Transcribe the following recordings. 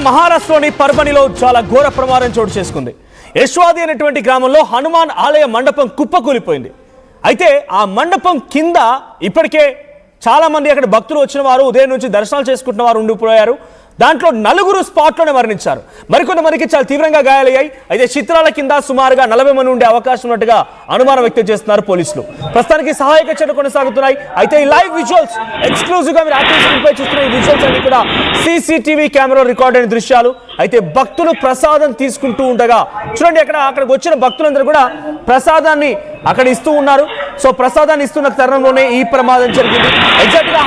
మహారాష్ట్రలోని పర్బనిలో చాలా ఘోర ప్రమాదం చోటు చేసుకుంది. యశ్వాది అనేటువంటి గ్రామంలో హనుమాన్ ఆలయ మండపం కుప్పకూలిపోయింది. అయితే ఆ మండపం కింద ఇప్పటికే చాలా మంది అక్కడ భక్తులు వచ్చిన వారు ఉదయం నుంచి దర్శనాలు చేసుకుంటున్న వారు ఉండిపోయారు. దాంట్లో 4 స్పాట్లోనే మరణించారు. మరికొంతమందికి చాలా తీవ్రంగా గాయాలయ్యాయి. అయితే చిత్రాల కింద సుమారుగా 40 మంది ఉండే అవకాశం ఉన్నట్టుగా అనుమానం వ్యక్తం చేస్తున్నారు పోలీసులు. ప్రస్తుతానికి సహాయక చర్యలు కొనసాగుతున్నాయి. అయితే ఈ లైవ్ విజువల్స్ ఎక్స్క్లూజివ్ గా మీరు ఆర్టీవీ చూస్తున్న ఈ విజువల్స్ అన్ని కూడా సీసీటీవీ కెమెరా రికార్డ్ అయిన దృశ్యాలు. అయితే భక్తులు ప్రసాదం తీసుకుంటూ ఉండగా చూడండి, అక్కడికి వచ్చిన భక్తులందరూ కూడా ప్రసాదాన్ని అక్కడ ఇస్తూ ఉన్నారు. సో ప్రసాదాన్ని ఇస్తున్న తరుణంలోనే ఈ ప్రమాదం జరిగింది. ఎగ్జాక్ట్ గా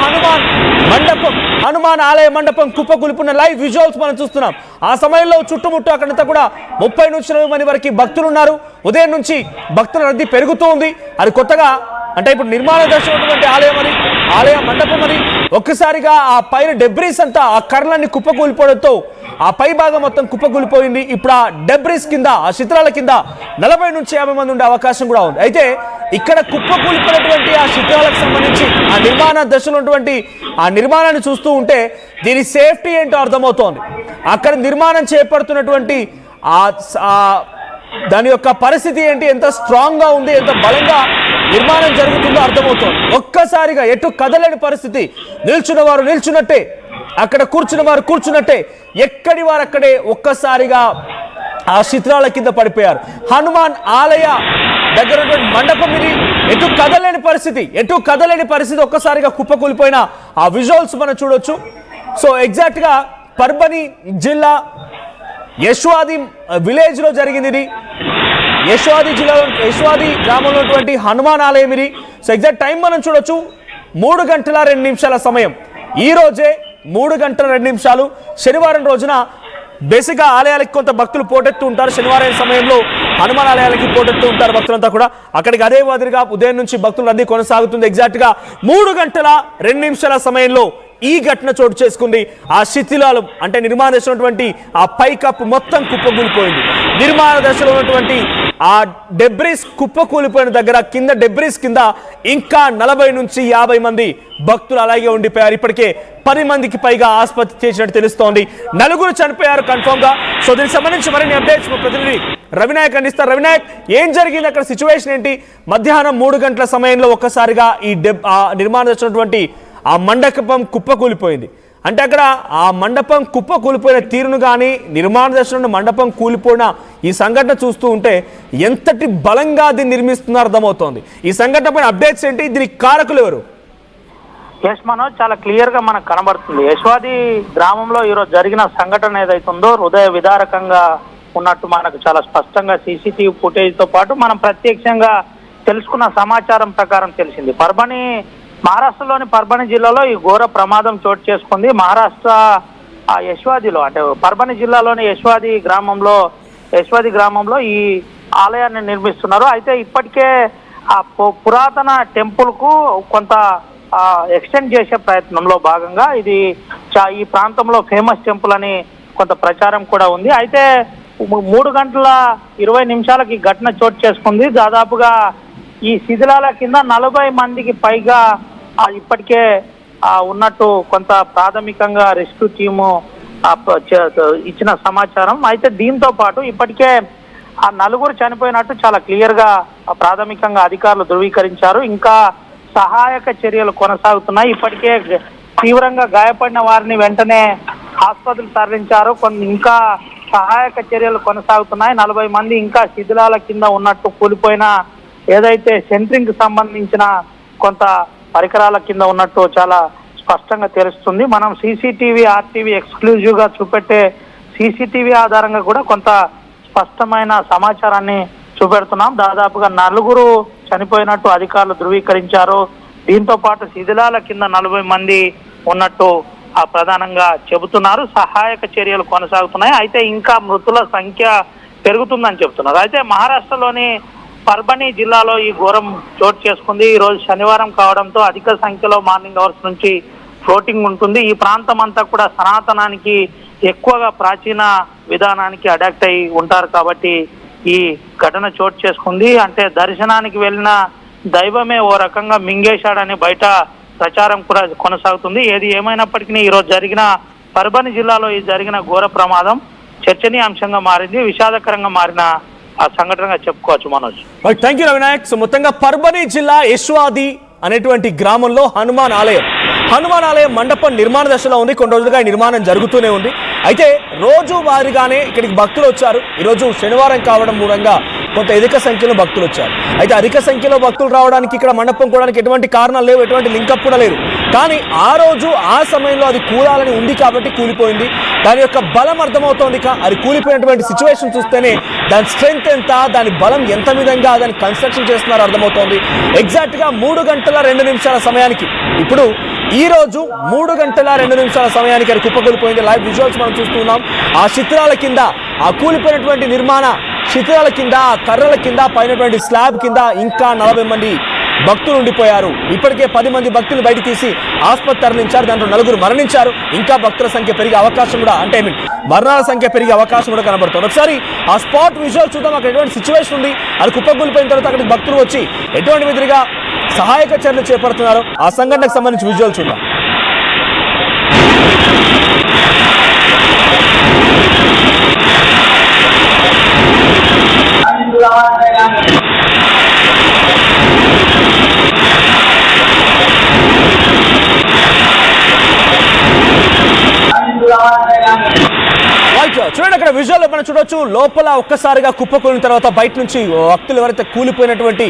హనుమాన్ ఆలయ మండపం కుప్పకూలిపోయిన లైవ్ విజువల్స్ మనం చూస్తున్నాం. ఆ సమయంలో చుట్టుముట్టు అక్కడంతా కూడా 30 నుంచి 40 మంది వరకు భక్తులు ఉన్నారు. ఉదయం నుంచి భక్తుల రద్దీ పెరుగుతూ ఉంది. అది కొత్తగా అంటే ఇప్పుడు నిర్మాణ దశలో ఉన్నటువంటి ఆలయ మండపం అని ఒక్కసారిగా ఆ పైన డెబ్రీస్ అంతా ఆ కర్రలన్నీ కుప్పకూలిపోవడంతో ఆ పై భాగం మొత్తం కుప్పకూలిపోయింది. ఇప్పుడు ఆ డెబ్రీస్ కింద ఆ శిథిలాల కింద 40 నుంచి 50 మంది ఉండే అవకాశం కూడా ఉంది. అయితే ఇక్కడ కుప్పకూలిపోయినటువంటి ఆ శిథిలాలకు సంబంధించి ఆ నిర్మాణ దశలో ఉన్నటువంటి ఆ నిర్మాణాన్ని చూస్తూ ఉంటే దీని సేఫ్టీ ఏంటో అర్థమవుతోంది. అక్కడ నిర్మాణం చేపడుతున్నటువంటి దాని యొక్క పరిస్థితి ఏంటి, ఎంత స్ట్రాంగ్ గా ఉంది, ఎంత బలంగా నిర్మాణం జరుగుతుందో అర్థమవుతోంది. ఒక్కసారిగా ఎటు కదలేని పరిస్థితి, నిల్చున్న వారు నిల్చున్నట్టే, అక్కడ కూర్చున్న వారు కూర్చున్నట్టే, ఎక్కడి వారు అక్కడే ఒక్కసారిగా ఆ శిథిలాల కింద పడిపోయారు. హనుమాన్ ఆలయ దగ్గర మండపం ఇది, ఎటు కదలేని పరిస్థితి ఒక్కసారిగా కుప్పకూలిపోయిన ఆ విజువల్స్ మనం చూడొచ్చు. సో ఎగ్జాక్ట్ గా పర్బని జిల్లా యశ్వాది విలేజ్ లో జరిగింది ఇది. యశ్వాది గ్రామంలో ఉన్నటువంటి హనుమాన్ ఆలయం ఇది. సో ఎగ్జాక్ట్ టైం మనం చూడొచ్చు, 3 గంటల 2 నిమిషాల సమయం. ఈ రోజే 3 గంటల 2 నిమిషాలు. శనివారం రోజున బేసిక్గా ఆలయాలకి కొంత భక్తులు పోటెత్తు ఉంటారు. శనివారం సమయంలో హనుమాన్ ఆలయాలకి పోటెత్తు ఉంటారు భక్తులంతా కూడా. అక్కడికి అదే మాదిరిగా ఉదయం నుంచి భక్తుల రద్దీ కొనసాగుతుంది. ఎగ్జాక్ట్ గా 3 గంటల 2 నిమిషాల సమయంలో ఈ ఘటన చోటు చేసుకుంది. ఆ శిథిలాలు అంటే నిర్మాణ దశలో ఉన్నటువంటి ఆ పైకప్పు మొత్తం కుప్పకూలిపోయింది. నిర్మాణ దశలో ఉన్నటువంటి ఆ డెబ్రీస్ కుప్పకూలిపోయిన దగ్గర కింద డెబ్రీస్ కింద ఇంకా 40 నుంచి 50 మంది భక్తులు అలాగే ఉండిపోయారు. ఇప్పటికే 10 మందికి పైగా ఆసుపత్రి చేసినట్టు తెలుస్తోంది. 4 చనిపోయారు కన్ఫర్మ్ గా. సో దీనికి సంబంధించి మరిన్ని అప్డేట్స్ మా ప్రతినిధి రవినాయక్ అందిస్తారు. రవినాయక్, ఏం జరిగింది అక్కడ, సిచ్యువేషన్ ఏంటి? మధ్యాహ్నం 3 గంటల సమయంలో ఒక్కసారిగా ఈ నిర్మాణ దశలో ఉన్నటువంటి ఆ మండపం కుప్పకూలిపోయింది. అంటే అక్కడ ఆ మండపం కుప్పకూలిపోయిన తీరును కానీ నిర్మాణ దశలో మండపం కూలిపోయిన ఈ సంఘటన చూస్తూ ఉంటే ఎంతటి బలంగా దీన్ని నిర్మిస్తున్నారో అర్థమవుతోంది. ఈ సంఘటన పైన అప్డేట్స్ ఏంటి, దీనికి కారకులు ఎవరు? ఎస్ మనోజ్, చాలా క్లియర్ గా మనకు కనబడుతుంది. యశ్వాది గ్రామంలో ఈరోజు జరిగిన సంఘటన ఏదైతుందో హృదయ విదారకంగా ఉన్నట్టు మనకు చాలా స్పష్టంగా సీసీటీవీ ఫుటేజ్ తో పాటు మనం ప్రత్యక్షంగా తెలుసుకున్న సమాచారం ప్రకారం తెలిసింది. మహారాష్ట్రలోని పర్బని జిల్లాలో ఈ ఘోర ప్రమాదం చోటు చేసుకుంది. మహారాష్ట్ర యశ్వాదిలో అంటే పర్బని జిల్లాలోని యశ్వాది గ్రామంలో ఈ ఆలయాన్ని నిర్మిస్తున్నారు. అయితే ఇప్పటికే ఆ పురాతన టెంపుల్ కు కొంత ఎక్స్టెండ్ చేసే ప్రయత్నంలో భాగంగా ఇది ఈ ప్రాంతంలో ఫేమస్ టెంపుల్ అని కొంత ప్రచారం కూడా ఉంది. అయితే 3 గంటల 20 నిమిషాలకి ఈ ఘటన చోటు చేసుకుంది. దాదాపుగా ఈ శిథిలాల కింద 40 మందికి పైగా ఇప్పటికే ఉన్నట్టు కొంత ప్రాథమికంగా రెస్క్యూ టీము ఇచ్చిన సమాచారం. అయితే దీంతో పాటు ఇప్పటికే ఆ 4 చనిపోయినట్టు చాలా క్లియర్ గా ప్రాథమికంగా అధికారులు ధృవీకరించారు. ఇంకా సహాయక చర్యలు కొనసాగుతున్నాయి. ఇప్పటికే తీవ్రంగా గాయపడిన వారిని వెంటనే ఆసుపత్రికి తరలించారు. ఇంకా సహాయక చర్యలు కొనసాగుతున్నాయి. 40 మంది ఇంకా శిథిలాల కింద ఉన్నట్టు కూలిపోయిన ఏదైతే సెంట్రింగ్ కి సంబంధించిన కొంత పరికరాల కింద ఉన్నట్టు చాలా స్పష్టంగా తెలుస్తుంది. మనం సీసీటీవీ ఆర్టీవీ ఎక్స్క్లూజివ్ గా చూపెట్టే సీసీటీవీ ఆధారంగా కూడా కొంత స్పష్టమైన సమాచారాన్ని చూపెడుతున్నాం. దాదాపుగా 4 చనిపోయినట్టు అధికారులు ధృవీకరించారు. దీంతో పాటు శిథిలాల కింద 40 మంది ఉన్నట్టు ప్రధానంగా చెబుతున్నారు. సహాయక చర్యలు కొనసాగుతున్నాయి. అయితే ఇంకా మృతుల సంఖ్య పెరుగుతుందని చెబుతున్నారు. అయితే మహారాష్ట్రలోని పర్బని జిల్లాలో ఈ ఘోరం చోటు చేసుకుంది. ఈ రోజు శనివారం కావడంతో అధిక సంఖ్యలో మార్నింగ్ అవర్స్ నుంచి ఫ్లోటింగ్ ఉంటుంది. ఈ ప్రాంతం అంతా కూడా సనాతనానికి ఎక్కువగా ప్రాచీన విధానానికి అడాప్ట్ అయి ఉంటారు కాబట్టి ఈ ఘటన చోటు చేసుకుంది. అంటే దర్శనానికి వెళ్ళిన దైవమే ఓ రకంగా మింగేశాడని బయట ప్రచారం కూడా కొనసాగుతుంది. ఏది ఏమైనప్పటికీ ఈరోజు జరిగిన పర్భని జిల్లాలో ఈ జరిగిన ఘోర ప్రమాదం చర్చనీయాంశంగా మారింది, విషాదకరంగా మారిన ఆ సంఘటనగా చెప్పుకోవచ్చు Manoj. Thank you Ravinayak. So మొత్తంగా పర్భని జిల్లా యశ్వాది అనేటువంటి గ్రామంలో హనుమాన్ ఆలయం మండపం నిర్మాణ దశలో ఉంది. కొన్ని రోజులుగా ఈ నిర్మాణం జరుగుతూనే ఉంది. అయితే రోజు వారిగానే ఇక్కడికి భక్తులు వచ్చారు. ఈరోజు శనివారం కావడం మూలంగా కొంత అధిక సంఖ్యలో భక్తులు వచ్చారు. అయితే అధిక సంఖ్యలో భక్తులు రావడానికి ఇక్కడ మండపం కూడడానికి ఎటువంటి కారణాలు లేవు, ఎటువంటి లింకప్ కూడా లేదు. కానీ ఆ రోజు ఆ సమయంలో అది కూలాలని ఉంది కాబట్టి కూలిపోయింది. దాని యొక్క బలం అర్థమవుతోంది. అది కూలిపోయినటువంటి సిచ్యువేషన్ చూస్తేనే దాని స్ట్రెంగ్త్ ఎంత, దాని బలం ఎంత విధంగా దాన్ని కన్స్ట్రక్షన్ చేస్తున్నారో అర్థమవుతోంది. ఎగ్జాక్ట్గా 3 గంటల 2 నిమిషాల సమయానికి, ఇప్పుడు ఈ రోజు 3 గంటల 2 నిమిషాల సమయానికి అది కుప్పకూలిపోయింది. లైవ్ విజువల్స్ మనం చూస్తున్నాం. ఆ చిత్రాల కింద, ఆ కూలిపోయినటువంటి నిర్మాణ శిథిరాల కింద, ఆ కర్రల కింద, పైనటువంటి స్లాబ్ కింద ఇంకా 40 మంది భక్తులు ఉండిపోయారు. ఇప్పటికే 10 మంది భక్తులు బయట తీసి ఆసుపత్రి తరలించారు. దాంట్లో 4 మరణించారు. ఇంకా భక్తుల సంఖ్య పెరిగే అవకాశం కూడా, అంటే మరణాల సంఖ్య పెరిగే అవకాశం కూడా కనబడుతుంది. ఒకసారి ఆ స్పాట్ విజువల్ చూద్దాం. అక్కడ ఎటువంటి సిచ్యువేషన్ ఉంది, అది కుప్పకూలిపోయిన తర్వాత అక్కడికి భక్తులు వచ్చి ఎటువంటి విధంగా సహాయక చర్యలు చేపడుతున్నారు, ఆ సంఘటనకు సంబంధించి విజువల్ చూద్దాం. చూడండి, అక్కడ విజువల్ మనం చూడొచ్చు. లోపల ఒక్కసారిగా కుప్పకూలిన తర్వాత బయట నుంచి భక్తులు ఎవరైతే కూలిపోయినటువంటి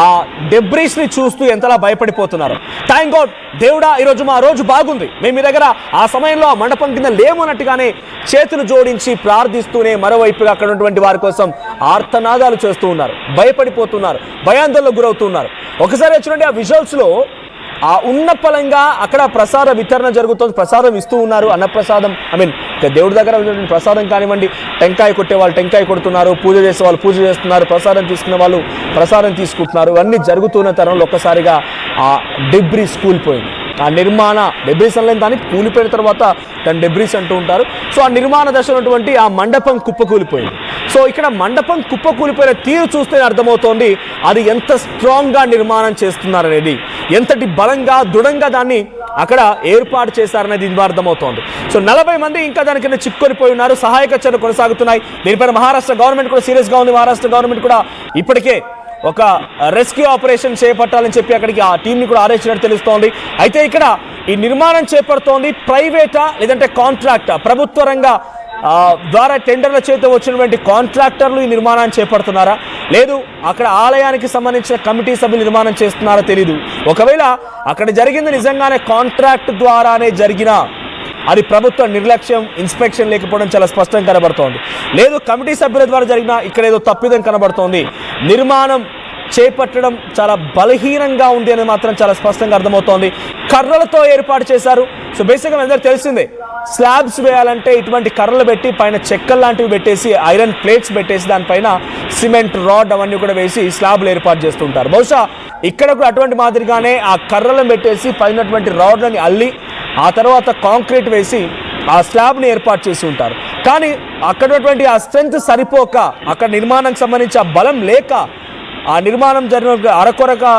ఆ డెబ్రీస్ ని చూస్తూ ఎంతలా భయపడిపోతున్నారు. థ్యాంక్ గాడ్, దేవుడా ఈరోజు మా రోజు బాగుంది, మేము మీ దగ్గర ఆ సమయంలో ఆ మండపం కింద లేమన్నట్టుగానే చేతులు జోడించి ప్రార్థిస్తూనే మరోవైపుగా అక్కడ ఉన్నటువంటి వారి కోసం ఆర్తనాదాలు చేస్తూ ఉన్నారు, భయపడిపోతున్నారు, భయాందోళనకు గురవుతున్నారు. ఒకసారి చూడండి ఆ విజువల్స్ లో ఆ ఉన్న పలంగా అక్కడ ప్రసాద వితరణ జరుగుతుంది. ప్రసాదం ఇస్తూ ఉన్నారు, అన్నప్రసాదం. దేవుడి దగ్గర ప్రసాదం కానివ్వండి, టెంకాయ కొట్టే వాళ్ళు టెంకాయ కొడుతున్నారు, పూజ చేసే వాళ్ళు పూజ చేస్తున్నారు, ప్రసాదం తీసుకునే వాళ్ళు ప్రసాదం తీసుకుంటున్నారు. ఇవన్నీ జరుగుతున్న తరంలో ఒక్కసారిగా ఆ డెబ్రీస్ కూలిపోయింది. ఆ నిర్మాణ డెబ్రీస్ అనలేని దానికి కూలిపోయిన తర్వాత దాన్ని డెబ్రీస్ అంటూ ఉంటారు. సో ఆ నిర్మాణ దశలో ఉన్నటువంటి ఆ మండపం కుప్పకూలిపోయింది. సో ఇక్కడ మండపం కుప్పకూలిపోయిన తీరు చూస్తే అర్థమవుతోంది అది ఎంత స్ట్రాంగ్గా నిర్మాణం చేస్తున్నారనేది, ఎంతటి బలంగా దృఢంగా దాన్ని అక్కడ ఏర్పాటు చేశారనేది ఇది అర్థమవుతోంది. సో 40 మంది ఇంకా దానికన్నా చిక్కుకొనిపోయి ఉన్నారు. సహాయక చర్యలు కొనసాగుతున్నాయి. దీనిపైన మహారాష్ట్ర గవర్నమెంట్ కూడా సీరియస్గా ఉంది. మహారాష్ట్ర గవర్నమెంట్ కూడా ఇప్పటికే ఒక రెస్క్యూ ఆపరేషన్ చేపట్టాలని చెప్పి అక్కడికి ఆ టీంని కూడా ఆదేశించినట్టు తెలుస్తోంది. అయితే ఇక్కడ ఈ నిర్మాణం చేపడుతోంది ప్రైవేటా లేదంటే కాంట్రాక్టా? ప్రభుత్వ రంగ ద్వారా టెండర్ల చేత వచ్చినటువంటి కాంట్రాక్టర్లు ఈ నిర్మాణాన్ని చేపడుతున్నారా, లేదు అక్కడ ఆలయానికి సంబంధించిన కమిటీ సభ్యులు నిర్మాణం చేస్తున్నారా తెలీదు. ఒకవేళ అక్కడ జరిగింది నిజంగానే కాంట్రాక్ట్ ద్వారానే జరిగినా అది ప్రభుత్వ నిర్లక్ష్యం, ఇన్స్పెక్షన్ లేకపోవడం చాలా స్పష్టంగా కనబడుతోంది. లేదు కమిటీ సభ్యుల ద్వారా జరిగిన ఇక్కడ ఏదో తప్పిదం కనబడుతోంది. నిర్మాణం చేపట్టడం చాలా బలహీనంగా ఉంది అని మాత్రం చాలా స్పష్టంగా అర్థమవుతోంది. కర్రలతో ఏర్పాటు చేశారు. సో బేసిక్గా అందరికీ తెలిసిందే, స్లాబ్స్ వేయాలంటే ఇటువంటి కర్రలు పెట్టి పైన చెక్కలు లాంటివి పెట్టేసి, ఐరన్ ప్లేట్స్ పెట్టేసి దానిపైన సిమెంట్ రాడ్ అవన్నీ కూడా వేసి స్లాబ్లు ఏర్పాటు చేస్తుంటారు. బహుశా ఇక్కడ కూడా అటువంటి మాదిరిగానే ఆ కర్రలను పెట్టేసి పైనటువంటి రాడ్లని అల్లి ఆ తర్వాత కాంక్రీట్ వేసి ఆ స్లాబ్ని ఏర్పాటు చేసి ఉంటారు. కానీ అక్కడటువంటి ఆ స్ట్రెంత్ సరిపోక, అక్కడ నిర్మాణానికి సంబంధించి ఆ బలం లేక, ఆ నిర్మాణం జరిగిన అరకొరగా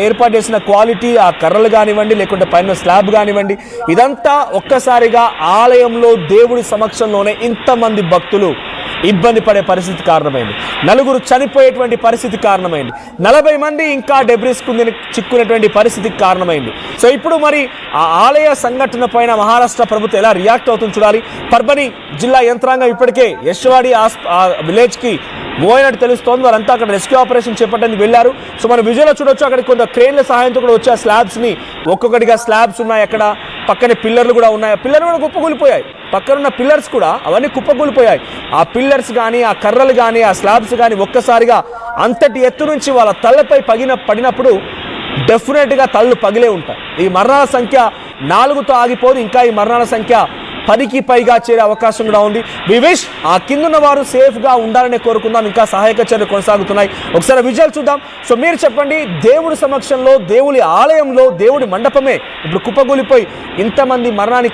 ఏర్పాటు చేసిన క్వాలిటీ ఆ కర్రలు కానివ్వండి, లేకుంటే పైన స్లాబ్ కానివ్వండి, ఇదంతా ఒక్కసారిగా ఆలయంలో దేవుడి సమక్షంలోనే ఇంతమంది భక్తులు ఇబ్బంది పడే పరిస్థితి కారణమైంది. 4 చనిపోయేటువంటి పరిస్థితి కారణమైంది. 40 మంది ఇంకా డెబ్రీస్ చిక్కునేటువంటి పరిస్థితికి కారణమైంది. సో ఇప్పుడు మరి ఆ ఆలయ సంఘటన పైన మహారాష్ట్ర ప్రభుత్వం ఎలా రియాక్ట్ అవుతుంది చూడాలి. పర్భని జిల్లా యంత్రాంగం ఇప్పటికే యశ్వాడి విలేజ్కి మూవ్ అయినట్టు తెలుస్తోంది. వారంతా అక్కడ రెస్క్యూ ఆపరేషన్ చేపట్టడానికి వెళ్ళారు. సో మనం విజువల్లో చూడొచ్చు, అక్కడ కొంత క్రేన్ల సహాయంతో కూడా వచ్చే స్లాబ్స్ని ఒక్కొక్కటిగా స్లాబ్స్ ఉన్నాయి. అక్కడ పక్కనే పిల్లర్లు కూడా ఉన్నాయి. ఆ పిల్లర్లు కూడా కుప్పకూలిపోయాయి. పక్కనున్న పిల్లర్స్ కూడా అవన్నీ కుప్పకూలిపోయాయి. ఆ పిల్లర్స్ కానీ, ఆ కర్రలు కానీ, ఆ స్లాబ్స్ కానీ ఒక్కసారిగా అంతటి ఎత్తు నుంచి వాళ్ళ తలపై పడినప్పుడు డెఫినెట్గా తళ్ళు పగిలే ఉంటాయి. ఈ మరణాల సంఖ్య 4తో ఆగిపోదు. ఇంకా ఈ మరణాల సంఖ్య 10కి పైగా చేరే అవకాశం కూడా ఉంది. వి విష్ ఆ కిందున్న వారు సేఫ్గా ఉండాలని కోరుకుందాం. ఇంకా సహాయక చర్యలు కొనసాగుతున్నాయి. ఒకసారి విజువల్ చూద్దాం. సో మీరు చెప్పండి, దేవుడి సమక్షంలో, దేవుడి ఆలయంలో, దేవుడి మండపమే ఇప్పుడు కుప్పగూలిపోయి ఇంతమంది మరణానికి